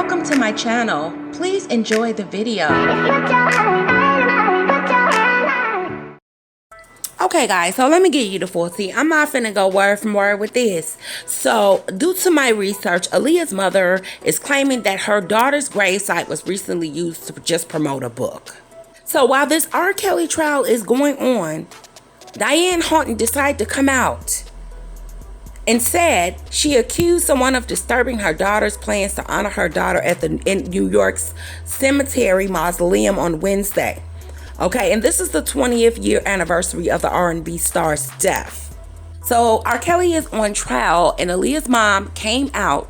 Welcome to my channel. Please enjoy the video. Okay guys, so let me get you the full tea. I'm not finna go word for word with this. So due to my research, Aaliyah's mother is claiming that her daughter's gravesite was recently used to just promote a book. So while this R.Kelly trial is going on, Diane Houghton decided to come out and said she accused someone of disturbing her daughter's plans to honor her daughter in New York's cemetery mausoleum on Wednesday. Okay, and this is the 20th year anniversary of the R&B star's death. So R.Kelly is on trial, and Aaliyah's mom came out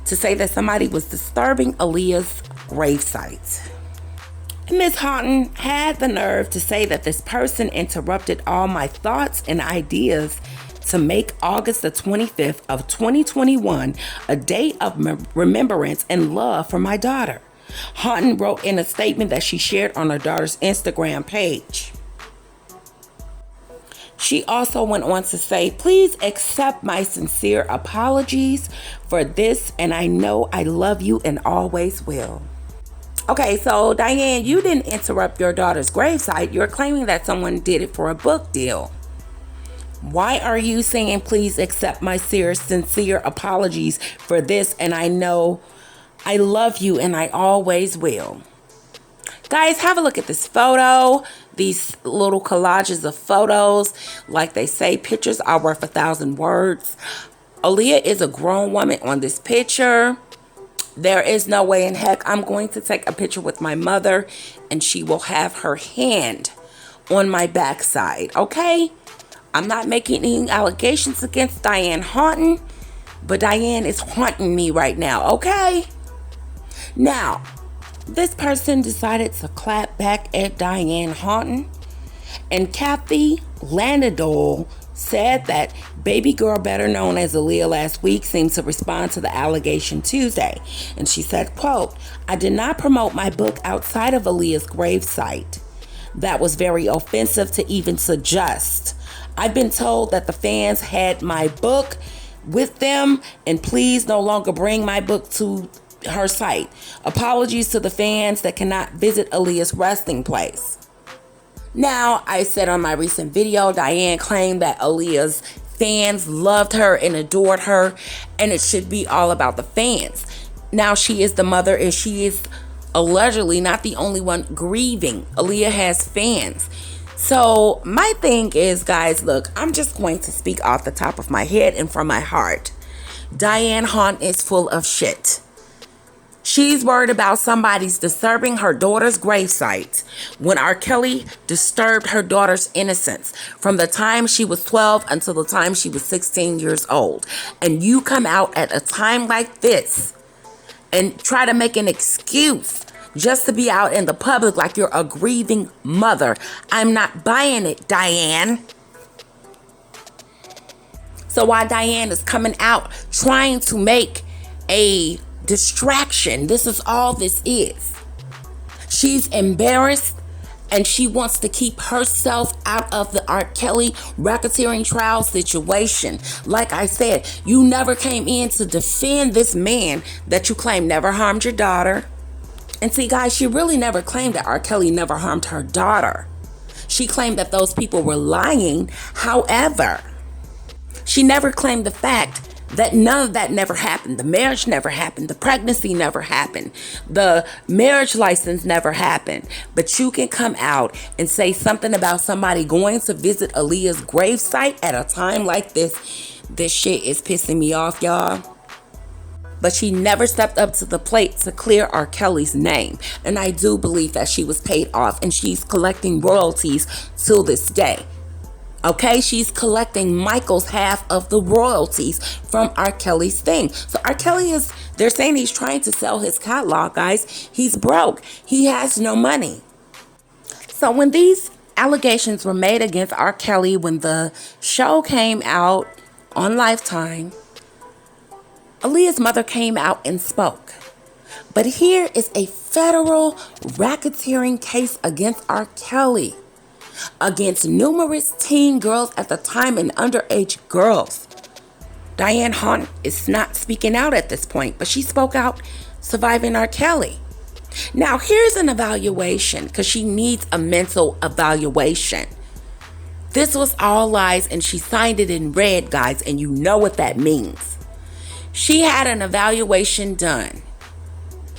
to say that somebody was disturbing Aaliyah's gravesite. Ms. Houghton had the nerve to say that this person interrupted all my thoughts and ideas to make August the 25th of 2021 a day of remembrance and love for my daughter. Houghton wrote in a statement that she shared on her daughter's Instagram page. She also went on to say, "Please accept my sincere apologies for this, and I know I love you and always will." Okay, so Diane, you didn't interrupt your daughter's gravesite. You're claiming that someone did it for a book deal. Why are you saying, "Please accept my sincere apologies for this, and I know I love you and I always will"? Guys, have a look at this photo. These little collages of photos. Like they say, pictures are worth 1,000 words. Aaliyah is a grown woman on this picture. There is no way in heck I'm going to take a picture with my mother and she will have her hand on my backside, okay? I'm not making any allegations against Diane Houghton, but Diane is haunting me right now, okay? Now, this person decided to clap back at Diane Houghton, and Kathy Landadol said that baby girl, better known as Aaliyah, last week seemed to respond to the allegation Tuesday. And she said, quote, "I did not promote my book outside of Aaliyah's gravesite. That was very offensive to even suggest. I've been told that the fans had my book with them, and please no longer bring my book to her site. Apologies to the fans that cannot visit Aaliyah's resting place." Now, I said on my recent video, Diane claimed that Aaliyah's fans loved her and adored her, and it should be all about the fans. Now, she is the mother, and she is allegedly not the only one grieving. Aaliyah has fans. So my thing is, guys, look, I'm just going to speak off the top of my head and from my heart. Diane Houghton is full of shit. She's worried about somebody's disturbing her daughter's gravesite when R.Kelly disturbed her daughter's innocence from the time she was 12 until the time she was 16 years old. And you come out at a time like this and try to make an excuse just to be out in the public like you're a grieving mother. I'm not buying it, Diane. So while Diane is coming out trying to make a distraction, this is all this is. She's embarrassed and she wants to keep herself out of the R.Kelly racketeering trial situation. Like I said, you never came in to defend this man that you claim never harmed your daughter. And see, guys, she really never claimed that R.Kelly never harmed her daughter. She claimed that those people were lying. However, she never claimed the fact that none of that never happened. The marriage never happened. The pregnancy never happened. The marriage license never happened. But you can come out and say something about somebody going to visit Aaliyah's gravesite at a time like this. This shit is pissing me off, y'all. But she never stepped up to the plate to clear R.Kelly's name. And I do believe that she was paid off and she's collecting royalties till this day. Okay, she's collecting Michael's half of the royalties from R.Kelly's thing. So R.Kelly they're saying he's trying to sell his catalog, guys. He's broke. He has no money. So when these allegations were made against R.Kelly, when the show came out on Lifetime, Aaliyah's mother came out and spoke. But here is a federal racketeering case against R.Kelly, against numerous teen girls at the time and underage girls. Diane Haughton is not speaking out at this point, but she spoke out surviving R.Kelly. Now, here's an evaluation, because she needs a mental evaluation. This was all lies, and she signed it in red, guys, and you know what that means. She had an evaluation done.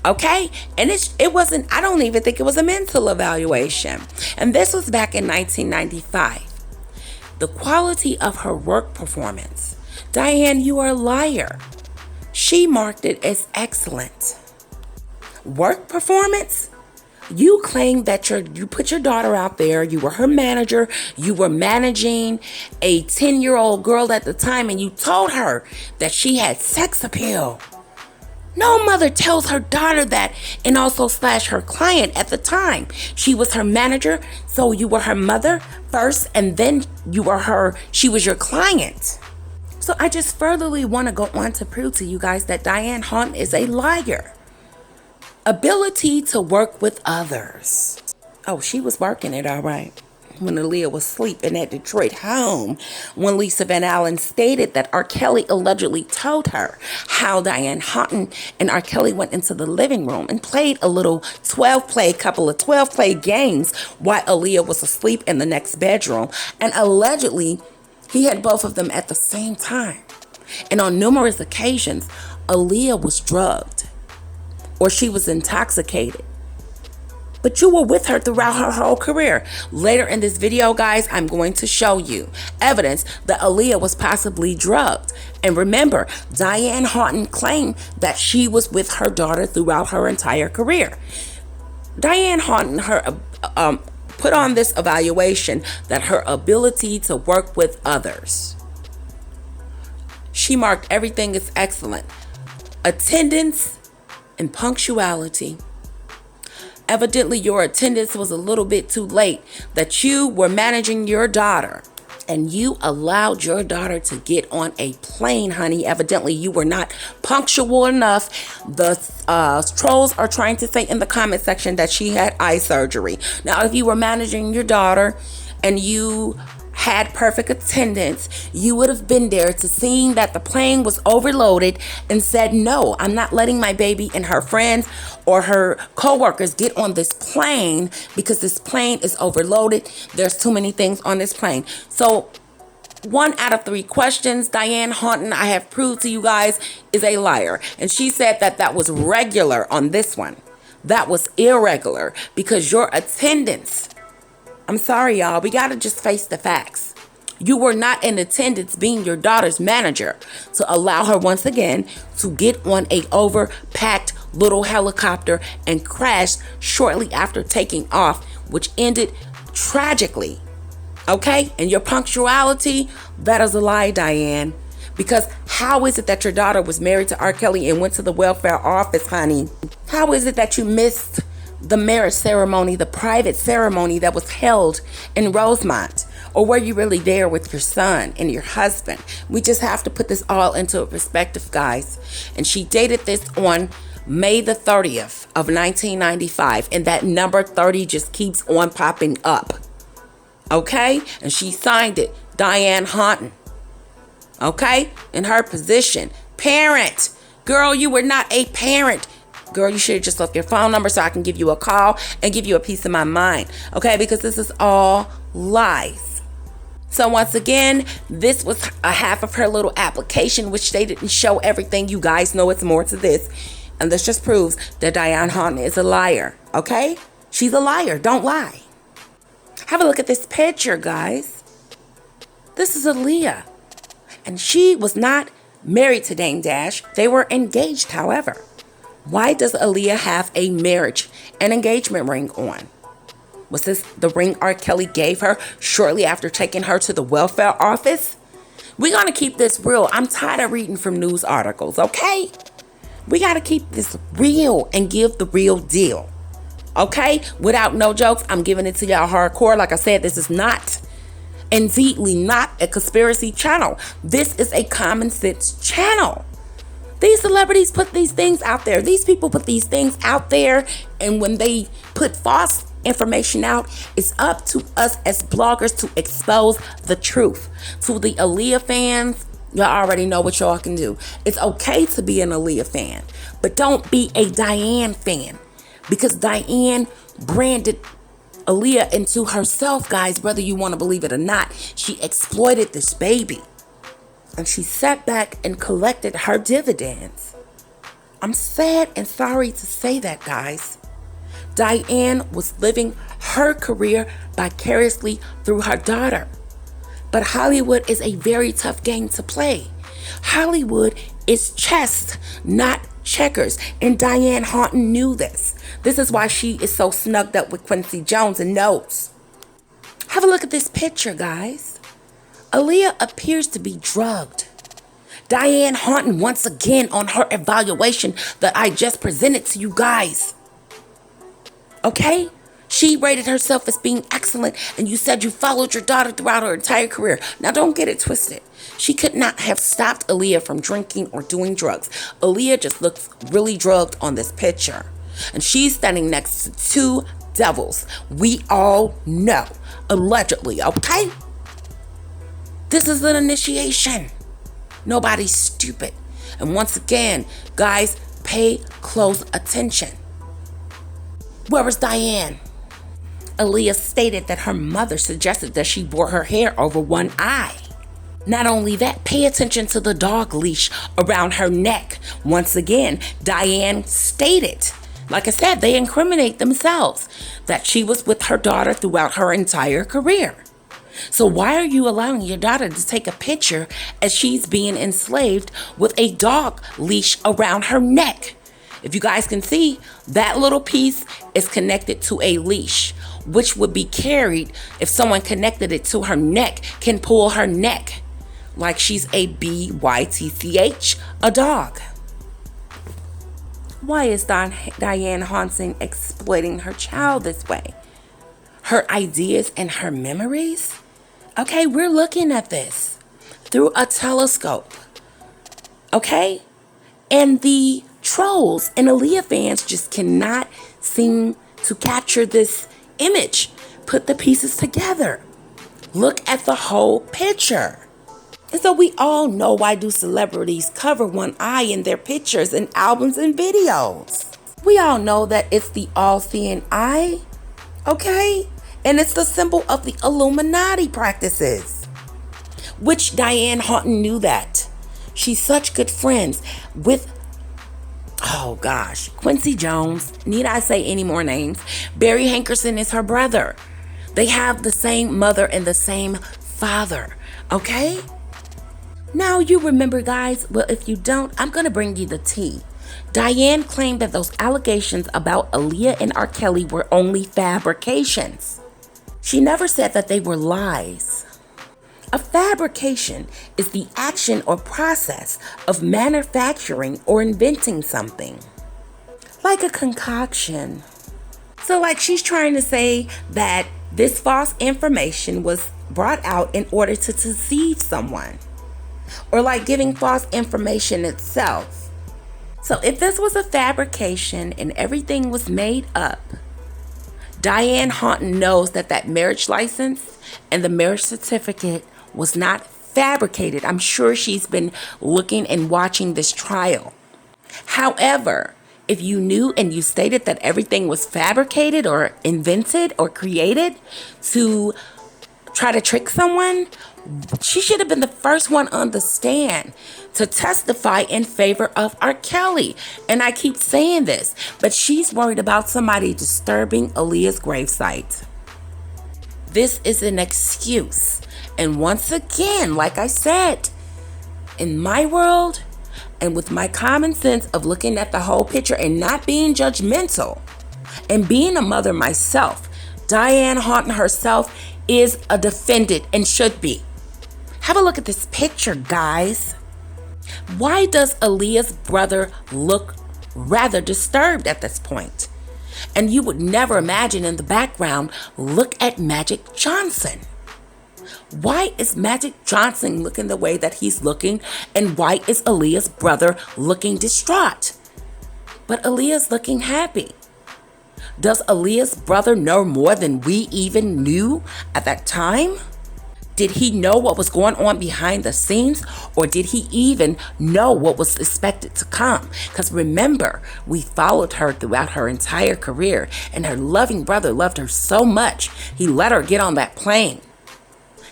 Okay? And it wasn't, I don't even think it was a mental evaluation. And this was back in 1995. The quality of her work performance. Diane, you are a liar. She marked it as excellent. Work performance? You claimed that you put your daughter out there, you were her manager, you were managing a 10-year-old girl at the time, and you told her that she had sex appeal. No mother tells her daughter that, and also / her client at the time. She was her manager, so you were her mother first, and then she was your client. So I just furtherly want to go on to prove to you guys that Diane Haughton is a liar. Ability to work with others. Oh, she was working it all right when Aaliyah was sleeping at Detroit home, when Lisa Van Allen stated that R.Kelly allegedly told her how Diane Haughton and R.Kelly went into the living room and played a little 12-play games while Aaliyah was asleep in the next bedroom. And allegedly, he had both of them at the same time. And on numerous occasions, Aaliyah was drugged or she was intoxicated. But you were with her throughout her whole career. Later in this video, guys, I'm going to show you evidence that Aaliyah was possibly drugged. And remember, Diane Haughton claimed that she was with her daughter throughout her entire career. Diane Haughton put on this evaluation that her ability to work with others. She marked everything as excellent. Attendance and punctuality. Evidently, your attendance was a little bit too late, that you were managing your daughter and you allowed your daughter to get on a plane, honey. Evidently, you were not punctual enough. The trolls are trying to say in the comment section that she had eye surgery. Now, if you were managing your daughter and you had perfect attendance, you would have been there to seeing that the plane was overloaded and said, no, I'm not letting my baby and her friends or her co-workers get on this plane because this plane is overloaded. There's too many things on this plane. So 1 out of 3 questions, Diane Haughton, I have proved to you guys, is a liar. And she said that that was regular on this one. That was irregular because your attendance, I'm sorry, y'all. We got to just face the facts. You were not in attendance being your daughter's manager to allow her once again to get on a overpacked little helicopter and crash shortly after taking off, which ended tragically. Okay? And your punctuality, that is a lie, Diane. Because how is it that your daughter was married to R.Kelly and went to the welfare office, honey? How is it that you missed the marriage ceremony, the private ceremony that was held in Rosemont? Or were you really there with your son and your husband? We just have to put this all into perspective, guys. And she dated this on May the 30th of 1995. And that number 30 just keeps on popping up. Okay? And she signed it, Diane Haughton. Okay? In her position. Parent. Girl, you were not a parent. Girl, you should have just left your phone number so I can give you a call and give you a piece of my mind. Okay? Because this is all lies. So once again, this was a half of her little application, which they didn't show everything. You guys know it's more to this. And this just proves that Diane Haughton is a liar. Okay? She's a liar. Don't lie. Have a look at this picture, guys. This is Aaliyah. And she was not married to Dame Dash. They were engaged, however. Why does Aaliyah have a marriage and engagement ring on? Was this the ring R.Kelly gave her shortly after taking her to the welfare office? We're going to keep this real. I'm tired of reading from news articles, okay? We got to keep this real and give the real deal, okay? Without no jokes, I'm giving it to y'all hardcore. Like I said, this is not, indeedly not a conspiracy channel. This is a common sense channel. These celebrities put these things out there. These people put these things out there. And when they put false information out, it's up to us as bloggers to expose the truth. To the Aaliyah fans, Y'all already know what y'all can do. It's okay to be an Aaliyah fan, but don't be a Diane fan, because Diane branded Aaliyah into herself, guys, whether you want to believe it or not. She exploited this baby, and she sat back and collected her dividends. I'm sad and sorry to say that, guys. Diane was living her career vicariously through her daughter. But Hollywood is a very tough game to play. Hollywood is chess, not checkers. And Diane Haunton knew this. This is why she is so snugged up with Quincy Jones and knows. Have a look at this picture, guys. Aaliyah appears to be drugged. Diane Haunton, once again, on her evaluation that I just presented to you guys. Okay? She rated herself as being excellent, and you said you followed your daughter throughout her entire career. Now, don't get it twisted. She could not have stopped Aaliyah from drinking or doing drugs. Aaliyah just looks really drugged on this picture. And she's standing next to two devils. We all know. Allegedly, okay? This is an initiation. Nobody's stupid. And once again, guys, pay close attention. Where is Diane? Aaliyah stated that her mother suggested that she wore her hair over one eye. Not only that, pay attention to the dog leash around her neck. Once again, Diane stated, like I said, they incriminate themselves, that she was with her daughter throughout her entire career. So why are you allowing your daughter to take a picture as she's being enslaved with a dog leash around her neck? If you guys can see, that little piece is connected to a leash, which would be carried if someone connected it to her neck, can pull her neck like she's a BYTCH, a dog. Why is Diane Haunton exploiting her child this way? Her ideas and her memories? Okay, we're looking at this through a telescope. Okay? And the trolls and Aaliyah fans just cannot seem to capture this image. Put the pieces together. Look at the whole picture. And so we all know, why do celebrities cover one eye in their pictures and albums and videos? We all know that it's the all-seeing eye, okay? And it's the symbol of the Illuminati practices, which Diane Haunton knew that. She's such good friends with, oh gosh, Quincy Jones. Need I say any more names? Barry Hankerson is her brother. They have the same mother and the same father, okay? Now you remember, guys. Well, if you don't, I'm going to bring you the tea. Diane claimed that those allegations about Aaliyah and R.Kelly were only fabrications. She never said that they were lies. A fabrication is the action or process of manufacturing or inventing something, like a concoction. So like she's trying to say that this false information was brought out in order to deceive someone, or like giving false information itself. So if this was a fabrication and everything was made up, Diane Haunton knows that that marriage license and the marriage certificate was not fabricated. I'm sure she's been looking and watching this trial. However, if you knew and you stated that everything was fabricated or invented or created to try to trick someone, she should have been the first one on the stand to testify in favor of R.Kelly. And I keep saying this, but she's worried about somebody disturbing Aaliyah's gravesite. This is an excuse. And once again, like I said, in my world and with my common sense of looking at the whole picture and not being judgmental and being a mother myself, Diane Haunton herself is a defendant and should be. Have a look at this picture, guys. Why does Aaliyah's brother look rather disturbed at this point? And you would never imagine in the background, look at Magic Johnson. Why is Magic Johnson looking the way that he's looking? And why is Aaliyah's brother looking distraught? But Aaliyah's looking happy. Does Aaliyah's brother know more than we even knew at that time? Did he know what was going on behind the scenes? Or did he even know what was expected to come? Because remember, we followed her throughout her entire career, and her loving brother loved her so much, he let her get on that plane.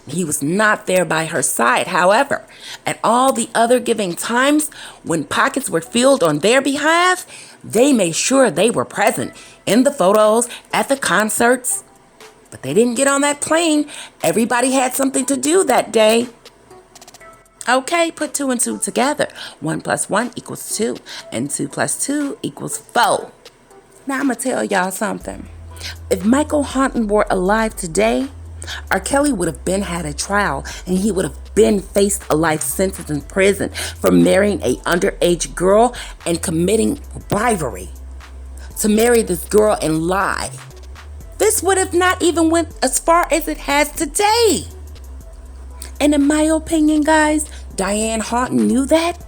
He was not there by her side. However, at all the other giving times when pockets were filled on their behalf, they made sure they were present in the photos, at the concerts. But they didn't get on that plane. Everybody had something to do that day. Okay, put 2 and 2 together. 1 + 1 = 2, and 2 + 2 = 4. Now I'm going to tell y'all something. If Michael Houghton were alive today, R.Kelly would have been had a trial, and he would have been faced a life sentence in prison for marrying a underage girl and committing bribery to marry this girl and lie. This would have not even went as far as it has today. And in my opinion, guys, Diane Houghton knew that,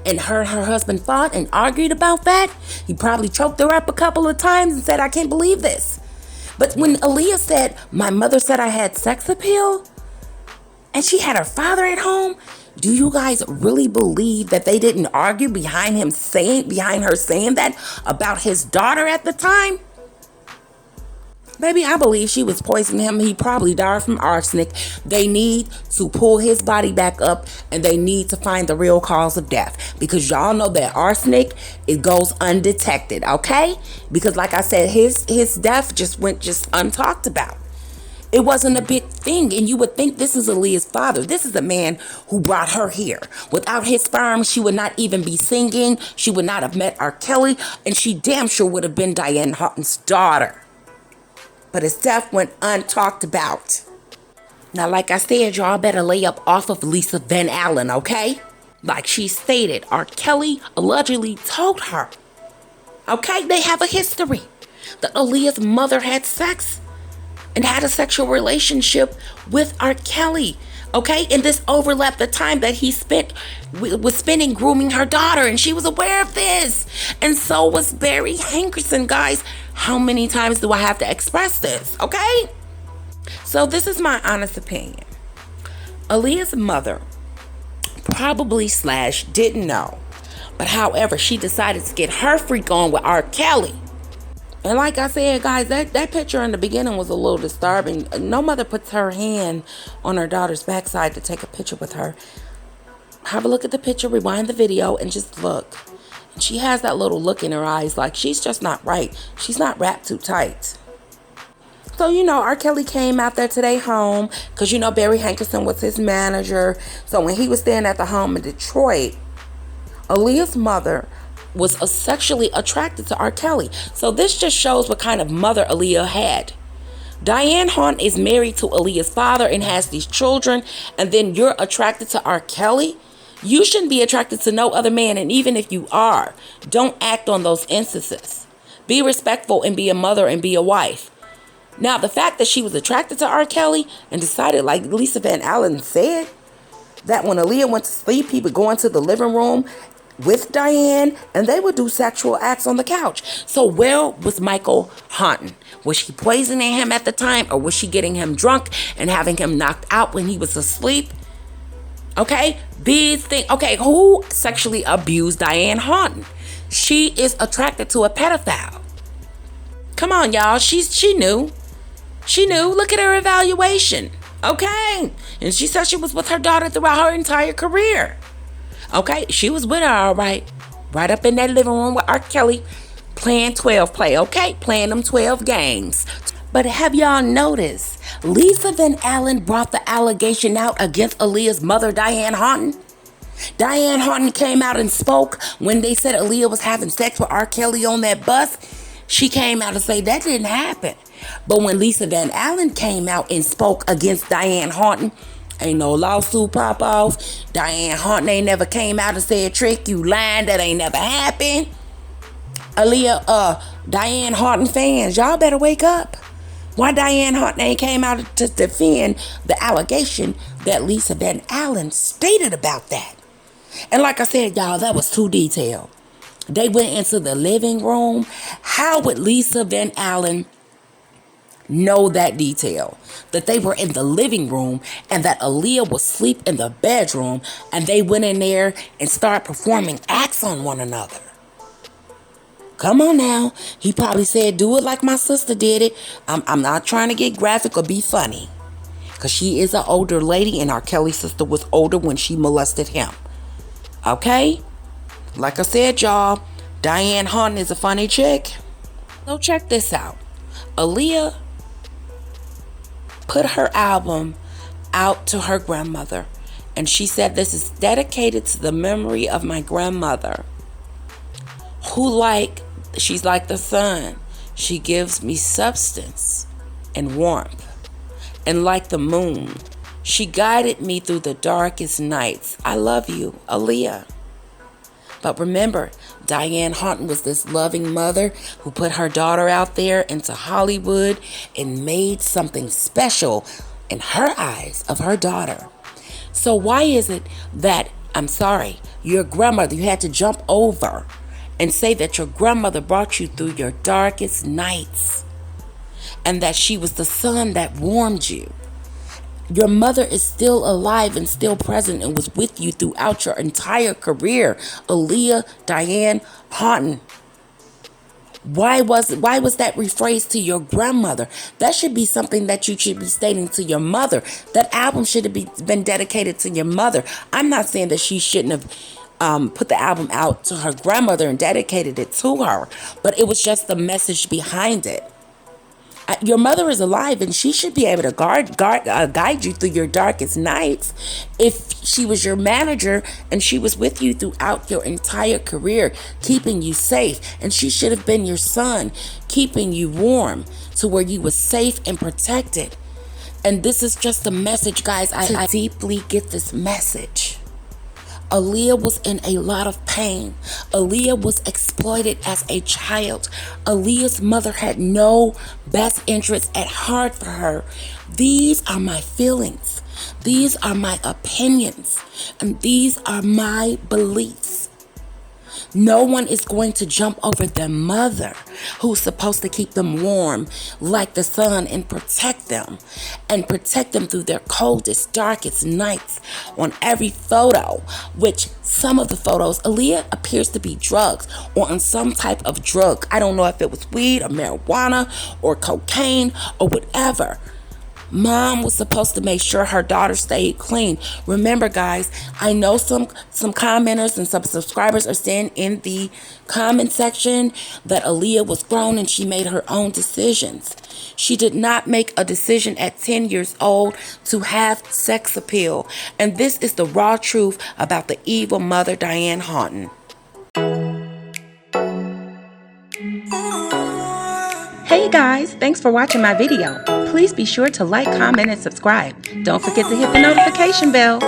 and her husband fought and argued about that. He probably choked her up a couple of times and said, "I can't believe this." But when Aaliyah said, "My mother said I had sex appeal," and she had her father at home, do you guys really believe that they didn't argue behind her saying that about his daughter at the time? Baby, I believe she was poisoning him. He probably died from arsenic. They need to pull his body back up, and they need to find the real cause of death. Because y'all know that arsenic, it goes undetected, okay? Because like I said, his death just went untalked about. It wasn't a big thing, and you would think this is Aaliyah's father. This is the man who brought her here. Without his sperm, she would not even be singing. She would not have met R.Kelly, and she damn sure would have been Diane Houghton's daughter. But his death went untalked about. Now, like I said, y'all better lay up off of Lisa Van Allen, okay? Like she stated, R.Kelly allegedly told her. Okay, they have a history that Aaliyah's mother had sex and had a sexual relationship with R.Kelly. Okay, and this overlapped the time that he was spending grooming her daughter, and she was aware of this. And so was Barry Hankerson, guys. How many times do I have to express this? Okay? So this is my honest opinion. Aaliyah's mother probably / didn't know. But however, she decided to get her freak on with R.Kelly. And like I said, guys, that picture in the beginning was a little disturbing. No mother puts her hand on her daughter's backside to take a picture with her. Have a look at the picture, rewind the video, and just look. And she has that little look in her eyes like she's just not right. She's not wrapped too tight. So, R.Kelly came out there today home because, Barry Hankerson was his manager. So when he was staying at the home in Detroit, Aaliyah's mother was sexually attracted to R.Kelly. So this just shows what kind of mother Aaliyah had. Diane Houghton is married to Aaliyah's father and has these children, and then you're attracted to R.Kelly? You shouldn't be attracted to no other man, and even if you are, don't act on those instances. Be respectful and be a mother and be a wife. Now, the fact that she was attracted to R.Kelly and decided, like Lisa Van Allen said, that when Aaliyah went to sleep, he would go into the living room with Diane, and they would do sexual acts on the couch. So where was Michael Houghton? Was she poisoning him at the time, or was she getting him drunk and having him knocked out when he was asleep? Okay, big thing. Okay, who sexually abused Diane Houghton? She is attracted to a pedophile. Come on, y'all. She knew. She knew. Look at her evaluation. Okay, and she said she was with her daughter throughout her entire career. Okay, she was with her, all right. Right up in that living room with R.Kelly, playing 12 play, okay? Playing them 12 games. But have y'all noticed, Lisa Van Allen brought the allegation out against Aaliyah's mother, Diane Houghton? Diane Houghton came out and spoke when they said Aaliyah was having sex with R.Kelly on that bus. She came out and said that didn't happen. But when Lisa Van Allen came out and spoke against Diane Houghton, ain't no lawsuit pop off. Diane Houghton ain't never came out and said, "Trick, you lying, that ain't never happened." Diane Houghton fans, y'all better wake up. Why Diane Houghton ain't came out to defend the allegation that Lisa Van Allen stated about that? And like I said, y'all, that was too detailed. They went into the living room. How would Lisa Van Allen know that detail, that they were in the living room and that Aaliyah was asleep in the bedroom and they went in there and started performing acts on one another. Come on now. He probably said, do it like my sister did it. I'm not trying to get graphic or be funny, because she is an older lady and R.Kelly's sister was older when she molested him. Okay? Like I said, y'all, Diane Hunton is a funny chick. So check this out. Aaliyah put her album out to her grandmother, and she said, this is dedicated to the memory of my grandmother, she's like the sun. She gives me substance and warmth. And like the moon, she guided me through the darkest nights. I love you, Aaliyah. But remember, Diane Hunton was this loving mother who put her daughter out there into Hollywood and made something special in her eyes of her daughter. So why is it that, I'm sorry, your grandmother, you had to jump over and say that your grandmother brought you through your darkest nights and that she was the sun that warmed you? Your mother is still alive and still present and was with you throughout your entire career. Aaliyah Diane Hunton. Why was that rephrased to your grandmother? That should be something that you should be stating to your mother. That album should have been dedicated to your mother. I'm not saying that she shouldn't have put the album out to her grandmother and dedicated it to her, but it was just the message behind it. Your mother is alive and she should be able to guide you through your darkest nights. If she was your manager and she was with you throughout your entire career, keeping you safe, and she should have been your son, keeping you warm to where you were safe and protected. And this is just a message, guys. I deeply get this message. Aaliyah was in a lot of pain. Aaliyah was exploited as a child. Aaliyah's mother had no best interest at heart for her. These are my feelings. These are my opinions. And these are my beliefs. No one is going to jump over their mother, who's supposed to keep them warm like the sun and protect them through their coldest, darkest nights. On every photo, which some of the photos, Aaliyah appears to be drugged or on some type of drug. I don't know if it was weed or marijuana or cocaine or whatever. Mom was supposed to make sure her daughter stayed clean. Remember, guys, I know some commenters and some subscribers are saying in the comment section that Aaliyah was grown and she made her own decisions. She did not make a decision at 10 years old to have sex appeal. And this is the raw truth about the evil mother, Diane Hunton. Hey guys, thanks for watching my video. Please be sure to like, comment, and subscribe. Don't forget to hit the notification bell.